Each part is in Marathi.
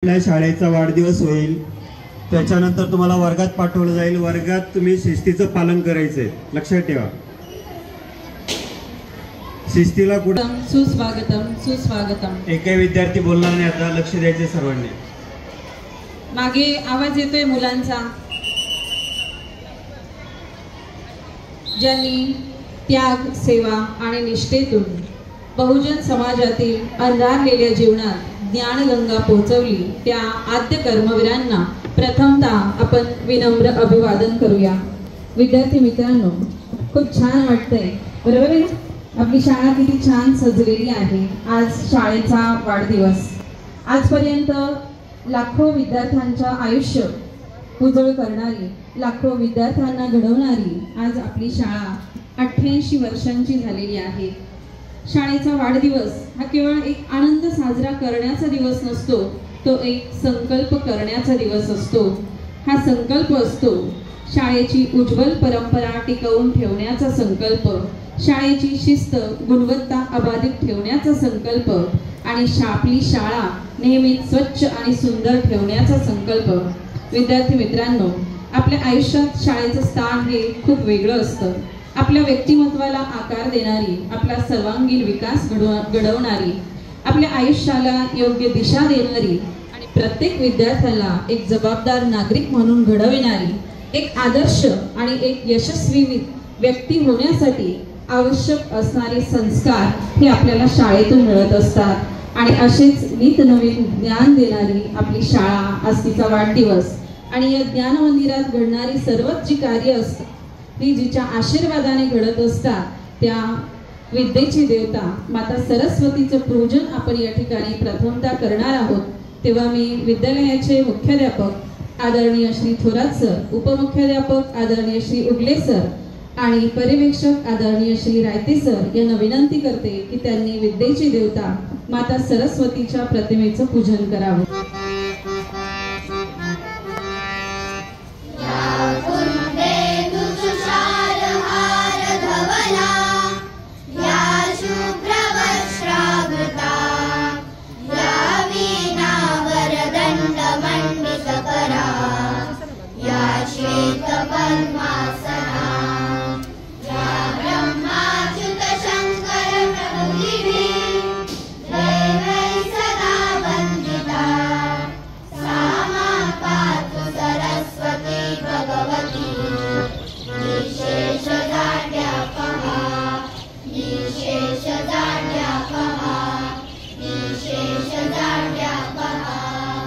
शाळेचा वाढदिवस होईल, त्याच्यानंतर तुम्हाला वर्गात पाठवलं जाईल. वर्गात तुम्ही शिस्तीचं पालन करायचंय, लक्षात ठेवा. शिस्तीला कुठं सुस्वागतम सुस्वागतम. एकही विद्यार्थी बोलणार नाही, आता लक्ष द्यायचे सर्वांनी. मागे आवाज येतोय मुलांचा. ज्यांनी त्याग, सेवा आणि निष्ठेतून बहुजन समाजातील अंधारलेल्या जीवनात ज्ञानगंगा पोहोचवली, त्या आद्य कर्मवीरांना प्रथमतः आपण विनम्र अभिवादन करूया. विद्यार्थी मित्रांनो, खूप छान वाटतंय बरोबर आहे. आपली शाळा किती छान सजलेली आहे. आज शाळेचा वाढदिवस. आजपर्यंत लाखो विद्यार्थ्यांचं आयुष्य उजळ करणारी, लाखो विद्यार्थ्यांना घडवणारी आज आपली शाळा 88 वर्षांची झालेली आहे. शाळेचा वाढदिवस हा केवळ एक आनंद साजरा करण्याचा दिवस नसतो, तो एक संकल्प करण्याचा दिवस असतो. हा संकल्प असतो शाळेची उज्ज्वल परंपरा टिकवून ठेवण्याचा संकल्प, शाळेची शिस्त, गुणवत्ता अबाधित ठेवण्याचा संकल्प आणि आपली शाळा नेहमी स्वच्छ आणि सुंदर ठेवण्याचा संकल्प. विद्यार्थी मित्रांनो, आपल्या आयुष्यात शाळेचं स्थान हे खूप वेगळं असतं. आपल्या व्यक्तिमत्वाला आकार देणारी, आपला सर्वांगीण विकास घडवणारी, आपल्या आयुष्याला योग्य दिशा देणारी आणि प्रत्येक विद्यार्थ्याला एक जबाबदार नागरिक म्हणून घडविणारी, एक आदर्श आणि एक यशस्वी व्यक्ती होण्यासाठी आवश्यक असणारे संस्कार हे आपल्याला शाळेतून मिळत असतात. आणि असेच नितनवीन ज्ञान देणारी आपली शाळा, आज तिचा वाढदिवस. आणि या ज्ञान मंदिरात घडणारी सर्वच जी कार्य असतात ती जिच्या आशीर्वादाने घडत असतात, त्या विद्येची देवता माता सरस्वतीचं पूजन आपण या ठिकाणी प्रथमतः करणार आहोत. तेव्हा मी विद्यालयाचे मुख्याध्यापक आदरणीय श्री थोरात सर, उपमुख्याध्यापक आदरणीय श्री उगले सर आणि पर्यवेक्षक आदरणीय श्री रायते सर यांना विनंती करते की त्यांनी विद्येची देवता माता सरस्वतीच्या प्रतिमेचं पूजन करावं.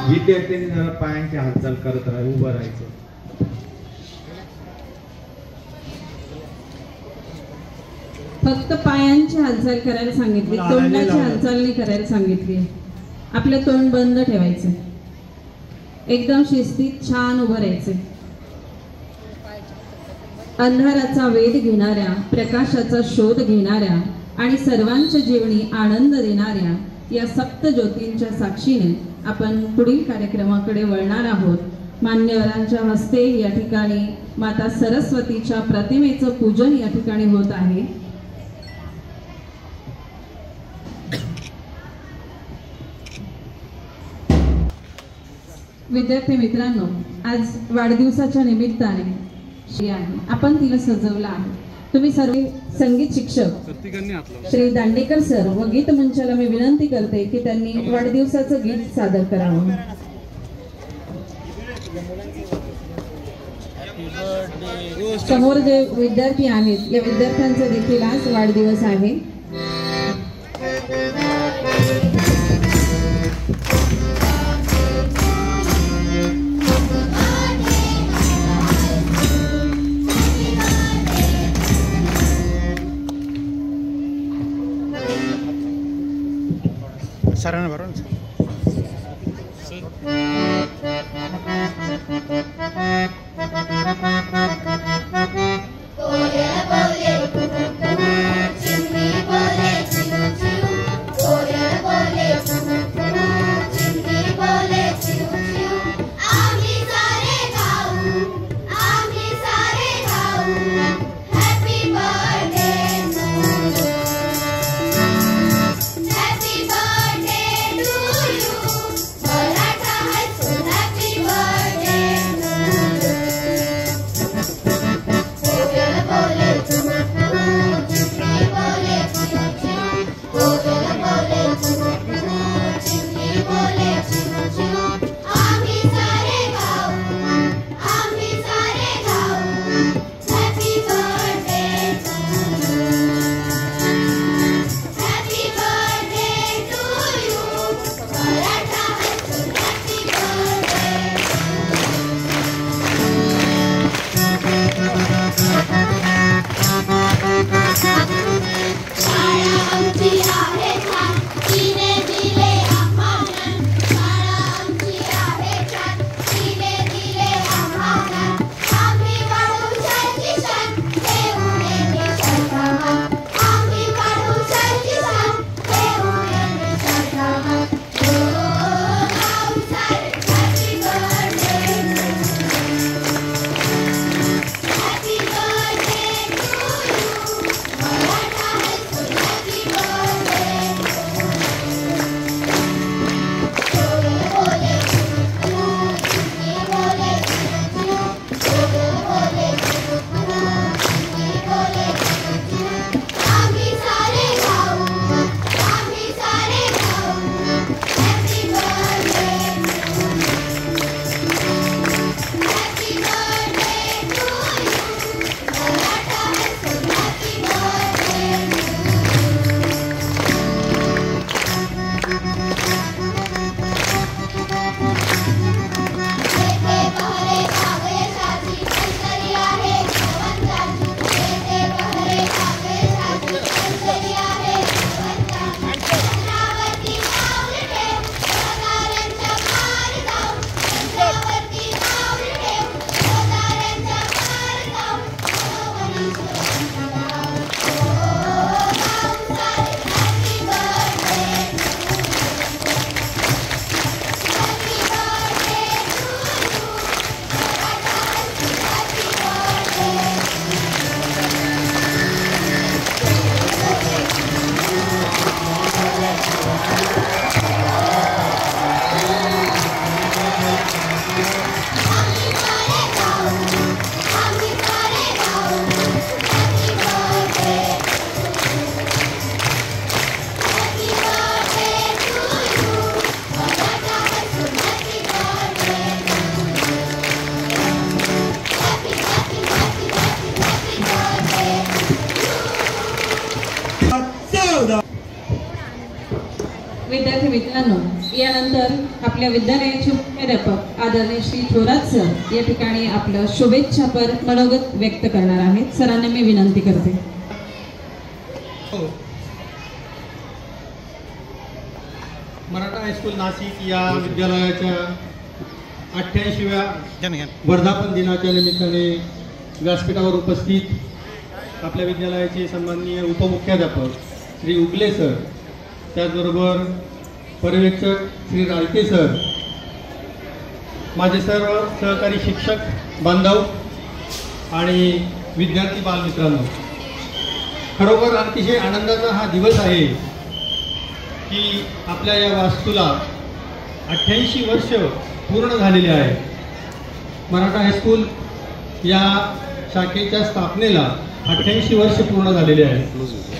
विद्यार्थ्यांनी जरा पायांची हालचाल करत राहा, उभं राहायचं. फक्त पायांची हालचाल करायला सांगितली, तोंडाची हालचाल नाही करायला सांगितली. आपलं तोंड बंद ठेवायचं, एकदम शिस्तीत छान उभं राहायचं. अंधाराचा वेध घेणाऱ्या, प्रकाशाचा शोध घेणाऱ्या आणि सर्वांच्या जीवनी आनंद देणाऱ्या या सप्त ज्योतींच्या साक्षीने आपण पुढील कार्यक्रमाकडे वळणार आहोत. मान्यवरांच्या हस्ते या ठिकाणी माता सरस्वतीच्या प्रतिमेचं पूजन या ठिकाणी होत आहे. विद्यार्थी मित्रांनो, आज वाढदिवसाच्या निमित्ताने आपण तिला सजवलं आहे. तुम्ही सर्व संगीत शिक्षक श्री दांडेकर सर व गीत मंचाला मी विनंती करते की त्यांनी वाढदिवसाचं गीत सादर करावं. समोर जे विद्यार्थी आहेत या विद्यार्थ्यांचा देखील आज वाढदिवस आहे. सरांना बरोबर बोले मित्रांनो, यानंतर आपल्या विद्यालयाचे मुख्याध्यापक आदरणीय श्री थोरात सर या ठिकाणी आपलं शुभेच्छापर मनोगत व्यक्त करणार आहेत. सरांना मी विनंती करते. मराठा हायस्कूल नाशिक या विद्यालयाच्या 88व्या वर्धापन दिनाच्या निमित्ताने व्यासपीठावर उपस्थित आपल्या विद्यालयाचे सन्माननीय उपमुख्याध्यापक श्री उगले सर, त्याचबरोबर पर्यवेक्षक श्री रायते सर, माझे सर्व सहकारी शिक्षक बांधव आणि विद्यार्थी बालमित्रांनो, खरोखर अतिशय आनंदाचा हा दिवस आहे की आपल्या या वास्तूला 88 वर्ष पूर्ण झालेले आहे. मराठा हायस्कूल या शाखेच्या स्थापनेला 88 वर्ष पूर्ण झालेले आहे.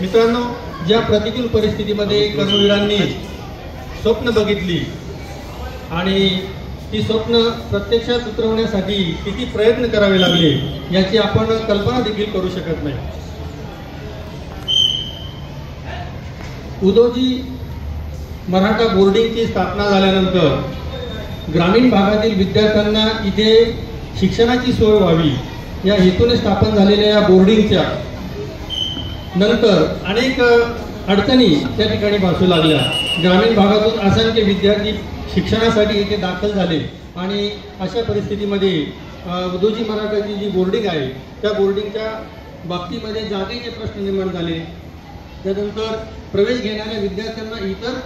मित्रांनो, ज्या प्रतिकूल परिस्थितीमध्ये कर्मवीरांनी स्वप्न बघितली आणि ती स्वप्न प्रत्यक्षात उतरवण्यासाठी किती प्रयत्न करावे लागले याची आपण कल्पना देखील करू शकत नाही. उदोजी मराठा बोर्डिंगची स्थापना झाल्यानंतर ग्रामीण भागातील विद्यार्थ्यांना इथे शिक्षणाची सोय व्हावी या हेतूने स्थापन झालेल्या या बोर्डिंगच्या नंतर अनेक अडचणी त्या ठिकाणी भासू लागल्या. ग्रामीण भागातून असंख्य विद्यार्थी शिक्षणासाठी इथे दाखल झाले आणि अशा परिस्थितीमध्ये उदोजी मराठाची जी बोर्डिंग आहे त्या बोर्डिंगच्या बाबतीमध्ये जागेचे प्रश्न निर्माण झाले. त्यानंतर प्रवेश घेणाऱ्या विद्यार्थ्यांना इतर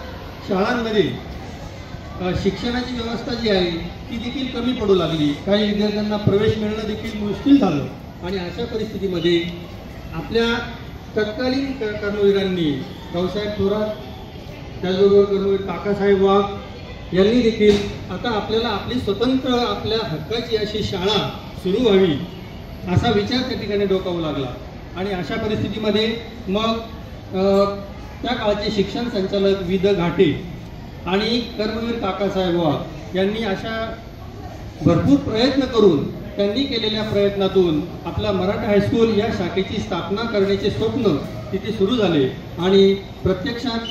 शाळांमध्ये शिक्षणाची व्यवस्था जी आहे ती देखील कमी पडू लागली. काही विद्यार्थ्यांना प्रवेश मिळणं देखील मुश्किल झालं आणि अशा परिस्थितीमध्ये आपल्या तत्कालीन कर्मवीरांनी रावसाहेब थोरात, त्याचबरोबर कर्मवीर काकासाहेब वाघ यांनी देखील आता आपल्याला आपली स्वतंत्र आपल्या हक्काची अशी शाळा सुरू व्हावी असा विचार त्या ठिकाणी डोकावू लागला. आणि अशा परिस्थितीमध्ये मग त्या काळचे शिक्षण संचालक वि द घाटे आणि कर्मवीर काकासाहेब वाघ यांनी अशा भरपूर प्रयत्न करून त्यांनी केलेल्या प्रयत्नातून आपला मराठा हायस्कूल या शाखेची स्थापना करण्याचे स्वप्न तिथे सुरू झाले आणि प्रत्यक्षात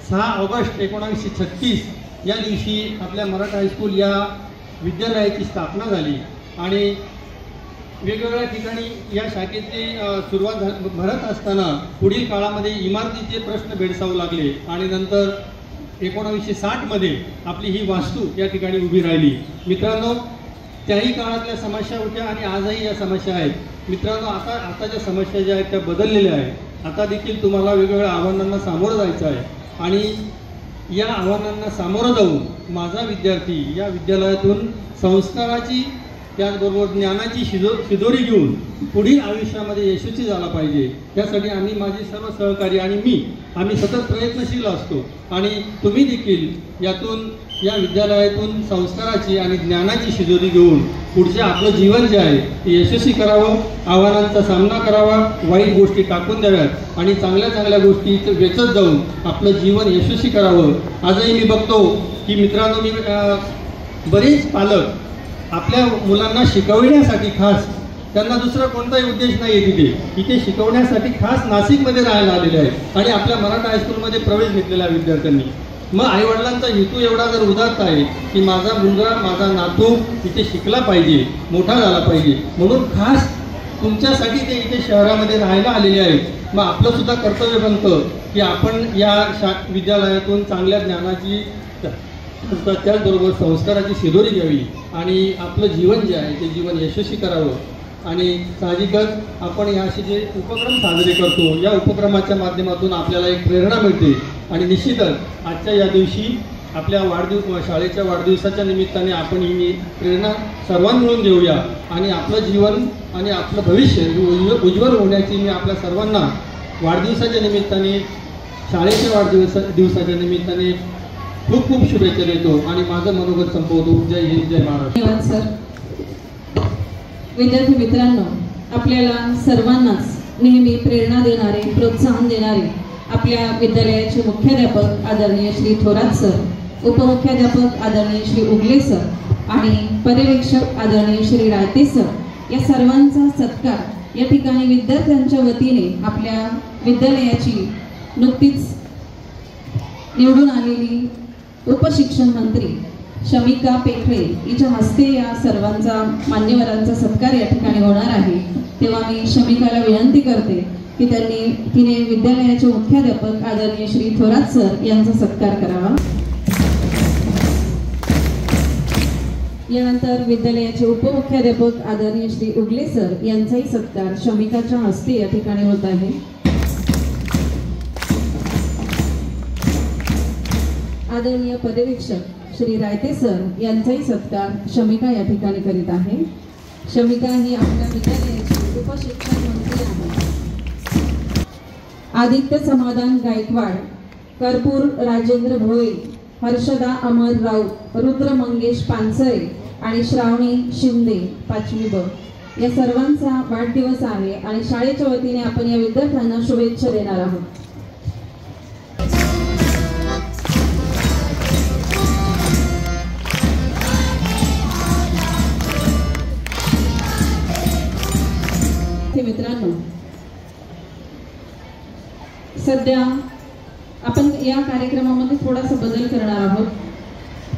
6 ऑगस्ट 1936 या दिवशी आपल्या मराठा हायस्कूल या विद्यालयाची स्थापना झाली. आणि वेगवेगळ्या ठिकाणी या शाखेची सुरुवात भरत असताना पुढील काळामध्ये इमारतीचे प्रश्न भेडसावू लागले आणि नंतर 1960मध्ये आपली ही वास्तू या ठिकाणी उभी राहिली. मित्रांनो, त्याही काळातल्या समस्या होत्या आणि आजही या समस्या आहेत. मित्रांनो, आता ज्या समस्या ज्या आहेत त्या बदललेल्या आहेत. आता देखील तुम्हाला वेगवेगळ्या आव्हानांना सामोरं जायचं आहे आणि या आव्हानांना सामोरं जाऊन माझा विद्यार्थी या विद्यालयातून संस्काराची त्याचबरोबर ज्ञानाची शिदोरी घेऊन पुढील आयुष्यामध्ये यशस्वी झाला पाहिजे. त्यासाठी आम्ही, माझे सर्व सहकारी आणि आम्ही सतत प्रयत्नशील असतो आणि तुम्ही देखील यातून या विद्यालयातून संस्काराची आणि ज्ञानाची शिदोरी घेऊन पुढचे आपलं जीवन जे आहे ते यशस्वी करावं, आव्हानांचा सामना करावा, वाईट गोष्टी टाकून द्याव्यात आणि चांगल्या चांगल्या गोष्टी वेचत जाऊन आपलं जीवन यशस्वी करावं. आजही मी बघतो की मित्रांनो, मी बरेच पालक आपल्या मुलांना शिकवण्यासाठी खास, त्यांना दुसरा कोणताही उद्देश नाही आहे, इथे शिकवण्यासाठी खास नाशिकमध्ये राहायला आलेले आहेत आणि आपल्या मराठा हायस्कूलमध्ये प्रवेश घेतलेल्या विद्यार्थ्यांनी. मग आईवडिलांचा हेतू एवढा जर उदात्त आहे की माझा मुलगा, माझा नातू इथे शिकला पाहिजे, मोठा झाला पाहिजे, म्हणून खास तुमच्यासाठी ते इथे शहरामध्ये राहायला आलेले आहेत. मग आपलं सुद्धा कर्तव्य बनतं की आपण या विद्यालयातून चांगल्या ज्ञानाची, त्याचबरोबर संस्काराची शिदोरी घ्यावी आणि आपलं जीवन जे आहे ते जीवन यशस्वी करावं. आणि साहजिकच आपण या असे जे उपक्रम साजरे करतो, या उपक्रमाच्या माध्यमातून आपल्याला एक प्रेरणा मिळते आणि निश्चितच आजच्या या दिवशी आपल्या शाळेच्या वाढदिवसाच्या निमित्ताने आपण ही प्रेरणा सर्वांनी मिळून देऊया आणि आपलं जीवन आणि आपलं भविष्य उज्ज्वल होण्याची मी आपल्या सर्वांना वाढदिवसाच्या निमित्ताने, शाळेच्या दिवसाच्या निमित्ताने खूप खूप शुभेच्छा देतो आणि माझं मनोगत संपवतो. जय हिंद, जय महाराष्ट्र. धन्यवाद सर. विद्यार्थी मित्रांनो, आपल्याला सर्वांनाच नेहमी प्रेरणा देणारे, प्रोत्साहन देणारे आपल्या विद्यालयाचे मुख्याध्यापक आदरणीय श्री थोरात सर, उपमुख्याध्यापक आदरणीय श्री उगले सर आणि पर्यवेक्षक आदरणीय श्री रायते सर या सर्वांचा सत्कार या ठिकाणी विद्यार्थ्यांच्या वतीने आपल्या विद्यालयाची नुकतीच निवडून आलेली उपशिक्षण मंत्री शमिका पेखळे हिच्या हस्ते या सर्वांचा मान्यवरांचा सत्कार या ठिकाणी होणार आहे। तेव्हा मी शमिकाला विनंती करते की तिने विद्यालयाचे मुख्याध्यापक आदरणीय श्री थोरात सर यांचा सत्कार करावा। यानंतर विद्यालयाचे उपमुख्याध्यापक आदरणीय श्री उगले सर यांचाही सत्कार शमिकाच्या हस्ते या ठिकाणी होत आहे। आदरणीय पर्यवेक्षक श्री रायते सर यांचाही सत्कार शमिका या ठिकाणी करीत आहे। शमिका ही आपल्या विद्यालयाची उपशिक्षण मंत्री आहे। आदित्य समाधान गायकवाड, कर्पूर राजेंद्र भोळे, हर्षदा अमर राऊत, रुद्र मंगेश पानसरे आणि श्रावणी शिंदे 5वी ब या सर्वांचा वाढदिवस आहे आणि शाळेच्या वतीने आपण या विद्यार्थ्यांना शुभेच्छा देणार आहोत। मित्रांनो, सध्या आपण या कार्यक्रमामध्ये थोडासा बदल करणार आहोत।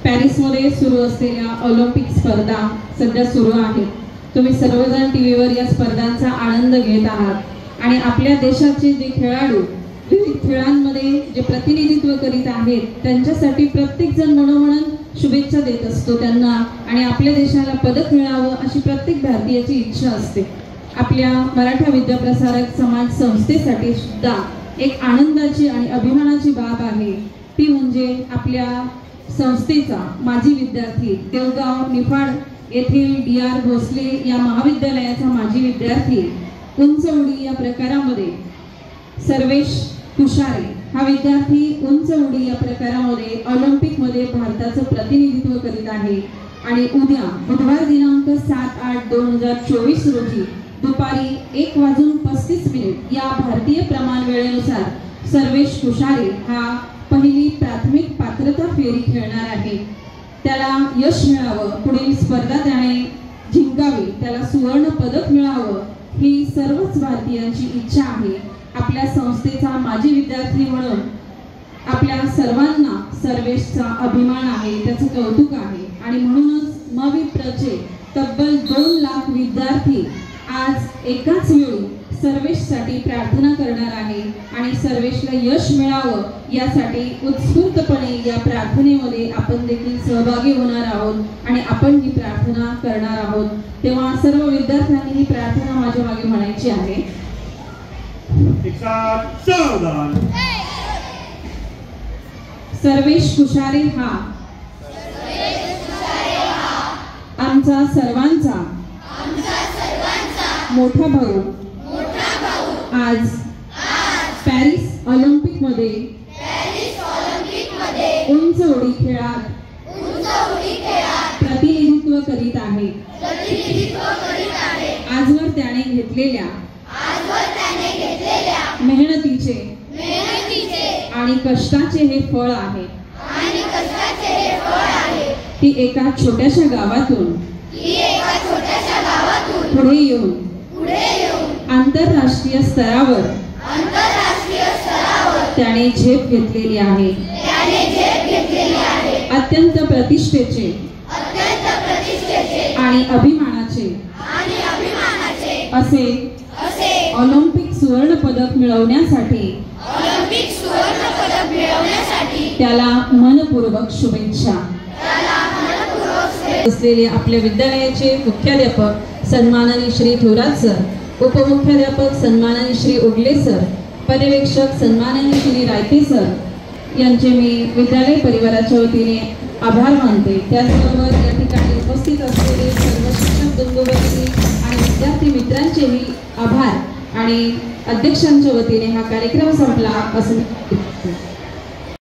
पॅरिसमध्ये सुरू असलेल्या ऑलिम्पिक स्पर्धा सध्या सुरू आहेत। तुम्ही सर्वजण टीव्हीवर या स्पर्धांचा आनंद घेत आहात आणि आपल्या देशाचे जे खेळाडू विविध खेळांमध्ये जे प्रतिनिधित्व करीत आहेत त्यांच्यासाठी प्रत्येक जण मनोमन शुभेच्छा देत असतो त्यांना, आणि आपल्या देशाला पदक मिळावं अशी प्रत्येक भारतीयाची इच्छा असते। आपल्या मराठा विद्याप्रसारक समाज संस्थेसाठी सुद्धा एक आनंदाची आणि अभिमानाची बाब आहे, ती म्हणजे आपल्या संस्थेचा माजी विद्यार्थी देवगाव निफाड येथील DR भोसले या महाविद्यालयाचा माजी विद्यार्थी उंच उडी या प्रकारामध्ये सर्वेश तुषारे हा विद्यार्थी उंच उडी या प्रकारामध्ये ऑलिम्पिकमध्ये भारताचं प्रतिनिधित्व करीत आहे। आणि उद्या बुधवार दिनांक 7/8/2024 रोजी दुपारी 1:35 या भारतीय प्रमाण वेळेनुसार सर्वेश तुषारे हा पहिली प्राथमिक पात्रता फेरी खेळणार आहे। त्याला यश मिळावं, पुढील स्पर्धा त्याने जिंकावी, त्याला सुवर्ण पदक मिळावं ही सर्वच भारतीयांची इच्छा आहे। आपल्या संस्थेचा माजी विद्यार्थी म्हणून आपल्या सर्वांना सर्वेशचा अभिमान आहे, त्याचं कौतुक आहे आणि म्हणूनच मविप्रचे तब्बल 2 लाख विद्यार्थी आज एकाच वेळी सर्वेशसाठी प्रार्थना करणार आहे आणि सर्वेशला यश मिळावं यासाठी उत्स्फूर्तपणे या प्रार्थनेमध्ये आपण देखील सहभागी होणार आहोत आणि आपण ही प्रार्थना करणार आहोत। तेव्हा सर्व विद्यार्थ्यांनी ही प्रार्थना माझ्या मागे म्हणायची आहे। सर्वेश तुषारे हा आमचा सर्वांचा मोठा भाऊ आज पॅरिस ऑलिम्पिक मध्ये उंच उडी खेळात प्रतिनिधित्व करीत आहे। आजवर त्याने घेतलेल्या मेहनतीचे आणि कष्टाचे हे फळ आहे। ती एका छोट्याशा गावातून पुढे येऊन आंतरराष्ट्रीय स्तरावर त्याने झेप घेतलेली आहे। अत्यंत प्रतिष्ठेचे आणि अभिमानाचे असे ऑलिम्पिक सुवर्ण पदक मिळवण्यासाठी त्याला मनपूर्वक शुभेच्छा। असलेले आपल्या विद्यालयाचे मुख्याध्यापक सन्माननीय श्री थोरात सर, उपमुख्याध्यापक सन्माननीय श्री उगले सर, पर्यवेक्षक सन्माननीय श्री रायते सर यांचे मी विद्यालय परिवाराच्या वतीने आभार मानते। त्याचबरोबर या ठिकाणी उपस्थित असलेले सर्व शिक्षक बंधूंचे आणि विद्यार्थी मित्रांचेही आभार आणि अध्यक्षांच्या वतीने हा कार्यक्रम संपला असं